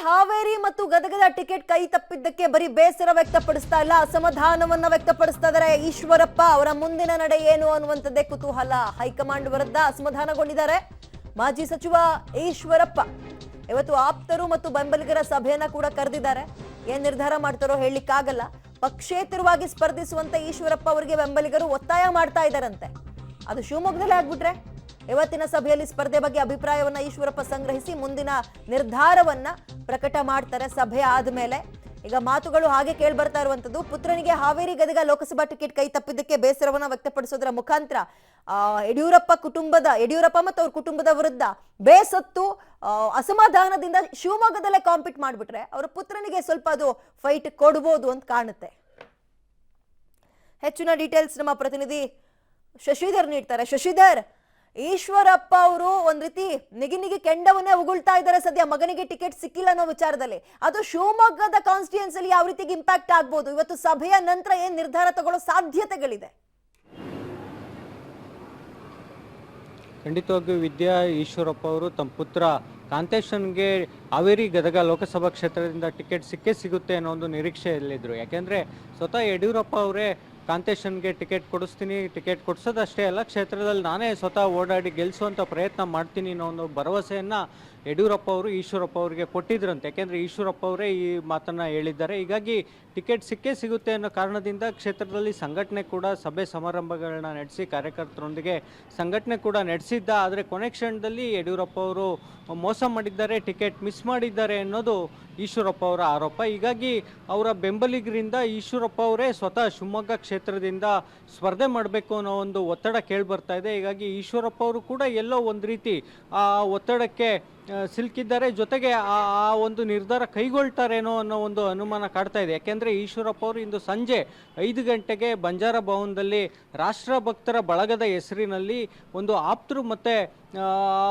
ಹಾವೇರಿ ಮತ್ತು ಗದಗದ ಟಿಕೆಟ್ ಕೈ ತಪ್ಪಿದ್ದಕ್ಕೆ ಬರೀ ಬೇಸರ ವ್ಯಕ್ತಪಡಿಸ್ತಾ ಇಲ್ಲ, ಅಸಮಾಧಾನವನ್ನ ವ್ಯಕ್ತಪಡಿಸ್ತಾ ಇದ್ದಾರೆ ಈಶ್ವರಪ್ಪ. ಅವರ ಮುಂದಿನ ನಡೆ ಏನು ಅನ್ನುವಂಥದ್ದೇ ಕುತೂಹಲ. ಹೈಕಮಾಂಡ್ ವಿರುದ್ಧ ಅಸಮಾಧಾನಗೊಂಡಿದ್ದಾರೆ ಮಾಜಿ ಸಚಿವ ಈಶ್ವರಪ್ಪ. ಇವತ್ತು ಆಪ್ತರು ಮತ್ತು ಬೆಂಬಲಿಗರ ಸಭೆಯನ್ನ ಕೂಡ ಕರೆದಿದ್ದಾರೆ. ಏನ್ ನಿರ್ಧಾರ ಮಾಡ್ತಾರೋ ಹೇಳಲಿಕ್ಕಾಗಲ್ಲ. ಪಕ್ಷೇತರವಾಗಿ ಸ್ಪರ್ಧಿಸುವಂತ ಈಶ್ವರಪ್ಪ ಅವರಿಗೆ ಬೆಂಬಲಿಗರು ಒತ್ತಾಯ ಮಾಡ್ತಾ ಇದ್ದಾರಂತೆ. ಅದು ಶಿವಮೊಗ್ಗದಲ್ಲೇ ಆಗ್ಬಿಟ್ರೆ ಇವತ್ತಿನ ಸಭೆಯಲ್ಲಿ ಸ್ಪರ್ಧೆ ಬಗ್ಗೆ ಅಭಿಪ್ರಾಯವನ್ನ ಈಶ್ವರಪ್ಪ ಸಂಗ್ರಹಿಸಿ ಮುಂದಿನ ನಿರ್ಧಾರವನ್ನ ಪ್ರಕಟ ಮಾಡ್ತಾರೆ ಸಭೆ ಆದ್ಮೇಲೆ. ಈಗ ಮಾತುಗಳು ಹಾಗೆ ಕೇಳಿ ಬರ್ತಾ ಇರುವಂತದ್ದು, ಪುತ್ರನಿಗೆ ಹಾವೇರಿ ಗದಗ ಲೋಕಸಭಾ ಟಿಕೆಟ್ ಕೈ ತಪ್ಪಿದ್ದಕ್ಕೆ ಬೇಸರವನ್ನ ವ್ಯಕ್ತಪಡಿಸೋದರ ಮುಖಾಂತರ ಯಡಿಯೂರಪ್ಪ ಮತ್ತು ಅವ್ರ ಕುಟುಂಬದ ವಿರುದ್ಧ ಬೇಸತ್ತು ಅಸಮಾಧಾನದಿಂದ ಶಿವಮೊಗ್ಗದಲ್ಲೇ ಕಾಂಪೀಟ್ ಮಾಡ್ಬಿಟ್ರೆ ಅವರ ಪುತ್ರನಿಗೆ ಸ್ವಲ್ಪ ಅದು ಫೈಟ್ ಕೊಡ್ಬೋದು ಅಂತ ಕಾಣುತ್ತೆ. ಹೆಚ್ಚಿನ ಡೀಟೇಲ್ಸ್ ನಮ್ಮ ಪ್ರತಿನಿಧಿ ಶಶಿಧರ್ ನೀಡ್ತಾರೆ. ಶಶಿಧರ್, ಈಶ್ವರಪ್ಪ ಅವರು ಒಂದ್ ರೀತಿ ನಿಗಿ ಕೆಂಡವನ್ನೇ ಉಗುಳ್ತಾ ಇದ್ದಾರೆ ಸದ್ಯ ಮಗನಿಗೆ ಟಿಕೆಟ್ ಸಿಕ್ಕಿಲ್ಲ ಅನ್ನೋ ವಿಚಾರದಲ್ಲಿ. ಅದು ಶಿವಮೊಗ್ಗದ ಕಾನ್ಸ್ಟಿಟ್ಯೂನ್ಸಿಯಲ್ಲಿ ಯಾವ ರೀತಿಗೆ ಇಂಪ್ಯಾಕ್ಟ್ ಆಗ್ಬೋದು? ಇವತ್ತು ಸಭೆಯ ನಂತರ ಏನ್ ನಿರ್ಧಾರ ತಗೊಳ್ಳೋ ಸಾಧ್ಯತೆಗಳಿದೆ? ಖಂಡಿತವಾಗಿಯೂ ವಿದ್ಯಾ, ಈಶ್ವರಪ್ಪ ಅವರು ತಮ್ಮ ಪುತ್ರ ಕಾಂತೇಶನ್ಗೆ ಹಾವೇರಿ ಗದಗ ಲೋಕಸಭಾ ಕ್ಷೇತ್ರದಿಂದ ಟಿಕೆಟ್ ಸಿಗುತ್ತೆ ಅನ್ನೋ ಒಂದು ನಿರೀಕ್ಷೆಯಲ್ಲಿದ್ದರು. ಯಾಕೆಂದರೆ ಸ್ವತಃ ಯಡಿಯೂರಪ್ಪ ಅವರೇ ಕಾಂತೇಶನ್ಗೆ ಟಿಕೆಟ್ ಕೊಡಿಸ್ತೀನಿ, ಟಿಕೆಟ್ ಕೊಡಿಸೋದಷ್ಟೇ ಅಲ್ಲ, ಕ್ಷೇತ್ರದಲ್ಲಿ ನಾನೇ ಸ್ವತಃ ಓಡಾಡಿ ಗೆಲ್ಲಿಸುವಂಥ ಪ್ರಯತ್ನ ಮಾಡ್ತೀನಿ ಅನ್ನೋ ಒಂದು ಭರವಸೆಯನ್ನು ಯಡಿಯೂರಪ್ಪ ಅವರು ಈಶ್ವರಪ್ಪ ಅವರಿಗೆ ಕೊಟ್ಟಿದ್ರಂತೆ. ಯಾಕೆಂದರೆ ಈಶ್ವರಪ್ಪ ಅವರೇ ಈ ಮಾತನ್ನು ಹೇಳಿದ್ದಾರೆ. ಹೀಗಾಗಿ ಟಿಕೆಟ್ ಸಿಗುತ್ತೆ ಅನ್ನೋ ಕಾರಣದಿಂದ ಕ್ಷೇತ್ರದಲ್ಲಿ ಸಂಘಟನೆ ಕೂಡ ಸಭೆ ಸಮಾರಂಭಗಳನ್ನ ನಡೆಸಿ ಕಾರ್ಯಕರ್ತರೊಂದಿಗೆ ಸಂಘಟನೆ ಕೂಡ ನಡೆಸಿದ್ದ. ಆದರೆ ಕೊನೆ ಕ್ಷಣದಲ್ಲಿ ಯಡಿಯೂರಪ್ಪ ಅವರು ಮೋಸ ಮಾಡಿದ್ದಾರೆ, ಟಿಕೆಟ್ ಮಿಸ್ ಮಾಡಿದ್ದಾರೆ ಅನ್ನೋದು ಈಶ್ವರಪ್ಪ ಅವರ ಆರೋಪ. ಹೀಗಾಗಿ ಅವರ ಬೆಂಬಲಿಗರಿಂದ ಈಶ್ವರಪ್ಪ ಅವರೇ ಸ್ವತಃ ಶಿವಮೊಗ್ಗ ಕ್ಷೇತ್ರದಿಂದ ಸ್ಪರ್ಧೆ ಮಾಡಬೇಕು ಅನ್ನೋ ಒಂದು ಒತ್ತಡ ಕೇಳಿಬರ್ತಾ ಇದೆ. ಹೀಗಾಗಿ ಈಶ್ವರಪ್ಪ ಅವರು ಕೂಡ ಎಲ್ಲೋ ಒಂದು ರೀತಿ ಆ ಒತ್ತಡಕ್ಕೆ ಸಿಲುಕಿದ್ದಾರೆ. ಜೊತೆಗೆ ಆ ಒಂದು ನಿರ್ಧಾರ ಕೈಗೊಳ್ತಾರೇನೋ ಅನ್ನೋ ಒಂದು ಅನುಮಾನ ಕಾಡ್ತಾ ಇದೆ. ಯಾಕೆಂದರೆ ಈಶ್ವರಪ್ಪ ಅವರು ಇಂದು ಸಂಜೆ 5 ಗಂಟೆಗೆ ಬಂಜಾರ ಭವನದಲ್ಲಿ ರಾಷ್ಟ್ರಭಕ್ತರ ಬಳಗದ ಹೆಸರಿನಲ್ಲಿ ಒಂದು ಆಪ್ತರು ಮತ್ತು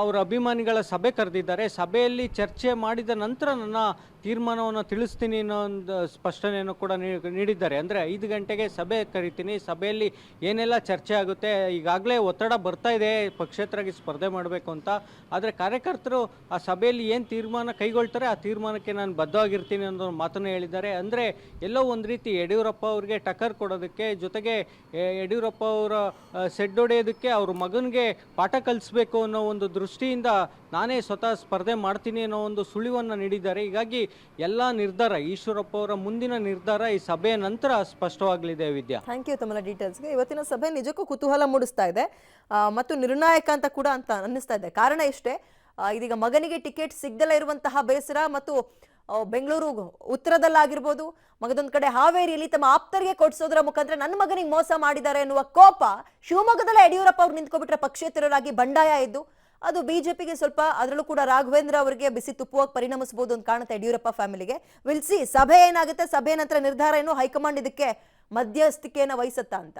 ಅವರ ಅಭಿಮಾನಿಗಳ ಸಭೆ ಕರೆದಿದ್ದಾರೆ. ಸಭೆಯಲ್ಲಿ ಚರ್ಚೆ ಮಾಡಿದ ನಂತರ ನನ್ನ ತೀರ್ಮಾನವನ್ನು ತಿಳಿಸ್ತೀನಿ ಅನ್ನೋ ಒಂದು ಸ್ಪಷ್ಟನೆಯನ್ನು ಕೂಡ ನೀಡಿದ್ದಾರೆ. ಅಂದರೆ 5 ಗಂಟೆಗೆ ಸಭೆ ಕರಿತೀನಿ, ಸಭೆಯಲ್ಲಿ ಏನೆಲ್ಲ ಚರ್ಚೆ ಆಗುತ್ತೆ, ಈಗಾಗಲೇ ಒತ್ತಡ ಬರ್ತಾ ಇದೆ ಪಕ್ಷೇತರಾಗಿ ಸ್ಪರ್ಧೆ ಮಾಡಬೇಕು ಅಂತ. ಆದರೆ ಕಾರ್ಯಕರ್ತರು ಆ ಸಭೆಯಲ್ಲಿ ಏನು ತೀರ್ಮಾನ ಕೈಗೊಳ್ತಾರೆ ಆ ತೀರ್ಮಾನಕ್ಕೆ ನಾನು ಬದ್ಧವಾಗಿರ್ತೀನಿ ಅನ್ನೋ ಮಾತನ್ನು ಹೇಳಿದ್ದಾರೆ. ಅಂದರೆ ಎಲ್ಲೋ ಒಂದು ರೀತಿ ಯಡಿಯೂರಪ್ಪ ಅವರಿಗೆ ಟಕ್ಕರ್ ಕೊಡೋದಕ್ಕೆ, ಜೊತೆಗೆ ಯಡಿಯೂರಪ್ಪ ಅವರ ಸೆಡ್ಡೊಡೆಯೋದಕ್ಕೆ, ಅವ್ರ ಮಗನಿಗೆ ಪಾಠ ಕಲಿಸ್ಬೇಕು ಅನ್ನೋ ಒಂದು ದೃಷ್ಟಿಯಿಂದ ನಾನೇ ಸ್ವತಃ ಸ್ಪರ್ಧೆ ಮಾಡ್ತೀನಿ ಅನ್ನೋ ಒಂದು ಸುಳಿವನ್ನು ನೀಡಿದ್ದಾರೆ. ಹೀಗಾಗಿ ಎಲ್ಲ ನಿರ್ಧಾರ, ಈಶ್ವರಪ್ಪ ಅವರ ಮುಂದಿನ ನಿರ್ಧಾರ ಈ ಸಭೆಯ ನಂತರ ಸ್ಪಷ್ಟವಾಗಲಿದೆ. ವಿದ್ಯಾ, ಥ್ಯಾಂಕ್ ಯು ತಮ್ಮ ಡೀಟೇಲ್ಸ್ಗೆ. ಇವತ್ತಿನ ಸಭೆ ನಿಜಕ್ಕೂ ಕುತೂಹಲ ಮೂಡಿಸ್ತಾ ಇದೆ ಮತ್ತು ನಿರ್ಣಾಯಕ ಅಂತ ಕೂಡ ಅಂತ ಅನ್ನಿಸ್ತಾ ಇದೆ. ಕಾರಣ ಇಷ್ಟೇ, ಇದೀಗ ಮಗನಿಗೆ ಟಿಕೆಟ್ ಸಿಗದಲ್ಲೇ ಇರುವಂತಹ ಬೇಸರ ಮತ್ತು ಬೆಂಗಳೂರು ಉತ್ತರದಲ್ಲಾಗಿರ್ಬೋದು, ಮಗದೊಂದು ಕಡೆ ಹಾವೇರಿಯಲ್ಲಿ ತಮ್ಮ ಆಪ್ತರಿಗೆ ಕೊಡಿಸೋದ್ರ ಮುಖಾಂತರ ನನ್ನ ಮಗನಿಗೆ ಮೋಸ ಮಾಡಿದ್ದಾರೆ ಎನ್ನುವ ಕೋಪ ಶಿವಮೊಗ್ಗದಲ್ಲೇ ಯಡಿಯೂರಪ್ಪ ಅವ್ರು ನಿಂತ್ಕೊಬಿಟ್ರೆ ಪಕ್ಷೇತರರಾಗಿ ಬಂಡಾಯ ಇದ್ದು ಅದು ಬಿಜೆಪಿಗೆ ಸ್ವಲ್ಪ, ಅದರಲ್ಲೂ ಕೂಡ ರಾಘವೇಂದ್ರ ಅವರಿಗೆ ಬಿಸಿ ತುಪ್ಪುವಾಗಿ ಪರಿಣಮಿಸಬಹುದು ಅಂತ ಕಾಣುತ್ತೆ ಯಡಿಯೂರಪ್ಪ ಫ್ಯಾಮಿಲಿಗೆ. ವಿಲ್ಸಿ ಸಭೆ ಏನಾಗುತ್ತೆ, ಸಭೆ ನಂತರ ನಿರ್ಧಾರ ಏನು, ಹೈಕಮಾಂಡ್ ಇದಕ್ಕೆ ಮಧ್ಯಸ್ಥಿಕೆಯನ್ನು ವಹಿಸುತ್ತಾ ಅಂತ.